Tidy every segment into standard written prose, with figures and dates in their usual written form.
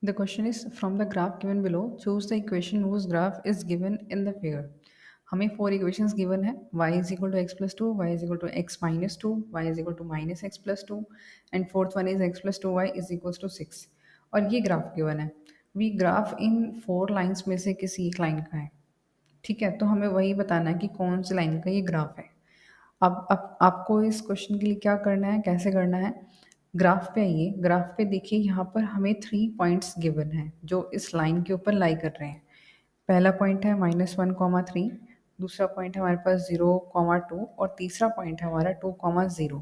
The question is from the graph given below, choose the equation whose graph is given in the figure. हमें 4 equations given है, y is equal to x plus 2, y is equal to x minus 2, y is equal to minus x plus 2 and fourth one is x plus 2y is equals to 6. और ये graph given है. V graph इन 4 lines में से किसी एक line का है. ठीक है, तो हमें वही बताना है कि कौन सी लाइन का ये ग्राफ है. अब आपको इस क्वेश्चन के लिए क्या करना है, कैसे करना है. ग्राफ पे आइए, ग्राफ पे देखिए यहाँ पर हमें 3 पॉइंट्स गिवन हैं जो इस लाइन के ऊपर लाई कर रहे हैं. पहला पॉइंट है -1, 3, दूसरा पॉइंट है हमारे पास 0, 2 और तीसरा पॉइंट है हमारा 2, 0.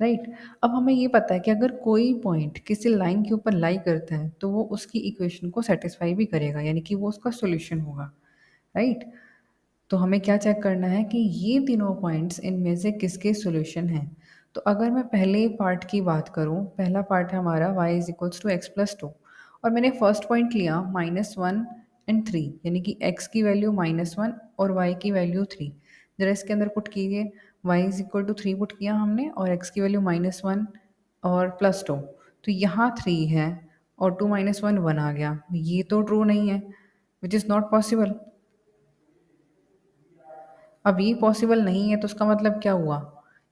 राइट. अब हमें ये पता है कि अगर कोई पॉइंट किसी लाइन के ऊपर लाई करता है तो वो उसकी इक्वेशन को सेटिस्फाई भी करेगा, यानी कि वो उसका सोल्यूशन होगा. राइट. तो हमें क्या चेक करना है कि ये तीनों पॉइंट्स इनमें से किसके सॉल्यूशन हैं. तो अगर मैं पहले पार्ट की बात करूँ, पहला पार्ट है हमारा y is equals to x plus 2 और मैंने फर्स्ट पॉइंट लिया -1 और 3, यानी कि x की वैल्यू -1 और y की वैल्यू 3. जरा इसके अंदर पुट कीजिए, y is equal to 3 put किया हमने और x की वैल्यू -1 और +2. तो यहाँ 3 है और 2 - 1 1 आ गया. ये तो ट्रू नहीं है, विच इज़ नॉट पॉसिबल. अब ये पॉसिबल नहीं है तो उसका मतलब क्या हुआ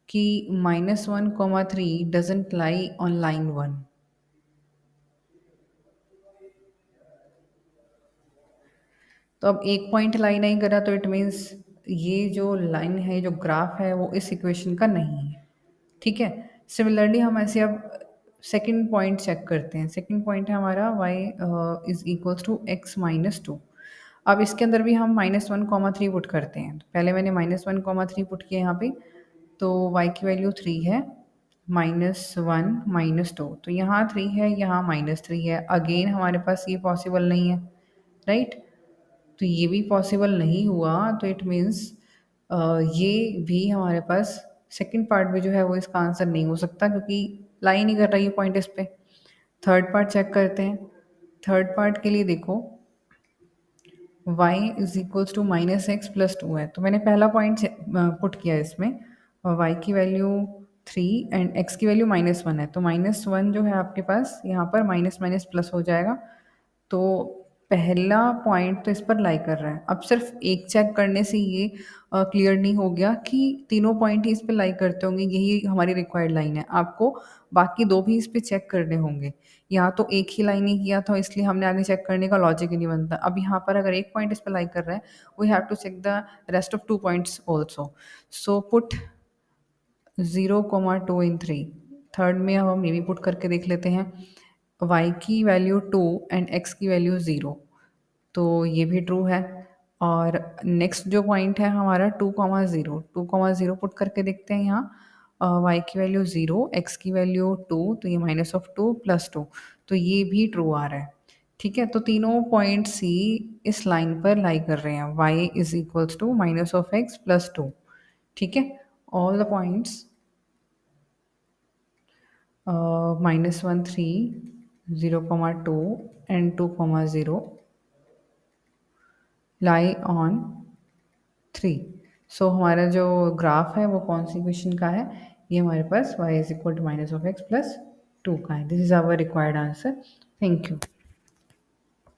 कि -1, 3 डजंट लाई ऑन लाइन 1. तो अब एक पॉइंट लाई नहीं करा तो इट मीन्स ये जो लाइन है, जो ग्राफ है, वो इस इक्वेशन का नहीं है. ठीक है. सिमिलरली हम ऐसे अब सेकंड पॉइंट चेक करते हैं. सेकंड पॉइंट है हमारा y is equals to x minus 2. अब इसके अंदर भी हम -1, 3 पुट करते हैं. तो पहले मैंने -1, 3 पुट किया यहाँ पे, तो y की वैल्यू 3 है, -1 -2. तो यहाँ 3 है, यहाँ -3 है. अगेन हमारे पास ये पॉसिबल नहीं है. राइट. तो ये भी पॉसिबल नहीं हुआ, तो इट मीन्स ये भी हमारे पास सेकंड पार्ट भी जो है वो इसका आंसर नहीं हो सकता, क्योंकि लाई नहीं कर रही है पॉइंट इस पे. थर्ड पार्ट चेक करते हैं. थर्ड पार्ट के लिए देखो, y is equals to -x+2 है, तो मैंने पहला पॉइंट पुट किया इसमें और y की वैल्यू 3 एंड x की वैल्यू -1 है, तो -1 जो है आपके पास यहाँ पर माइनस माइनस प्लस हो जाएगा. तो पहला पॉइंट तो इस पर लाई कर रहा है. अब सिर्फ एक चेक करने से ये क्लियर नहीं हो गया कि तीनों पॉइंट ही इस पे लाई करते होंगे, यही हमारी रिक्वायर्ड लाइन है. आपको बाकी दो भी इस पे चेक करने होंगे. यहाँ तो एक ही लाइन ही किया था, इसलिए हमने आगे चेक करने का लॉजिक ही नहीं बनता. अब यहाँ पर अगर एक पॉइंट इस पे लाई कर रहा है, we have to check the rest of 2 points also. So put 0, 2 in 3. Third में अब हम ये भी पुट करके देख लेते हैं. y की वैल्यू 2 एंड x की वैल्यू 0, तो ये भी ट्रू है. और नेक्स्ट जो पॉइंट है हमारा 2, 0, 2, 0 पुट करके देखते हैं यहाँ. y की वैल्यू 0, x की वैल्यू 2, तो ये -2 + 2, तो ये भी ट्रू आ रहा है. ठीक है. तो तीनों पॉइंट्स ही इस लाइन पर लाई कर रहे हैं. y is equals to -x + 2. ठीक है. All the points -1, 3, 0, 2 and 2, 0 lie on 3. So हमारा जो ग्राफ है वो कौन सी इक्वेशन का है, ये हमारे पास y is equal to -x + 2 का है. This is our required answer. Thank you.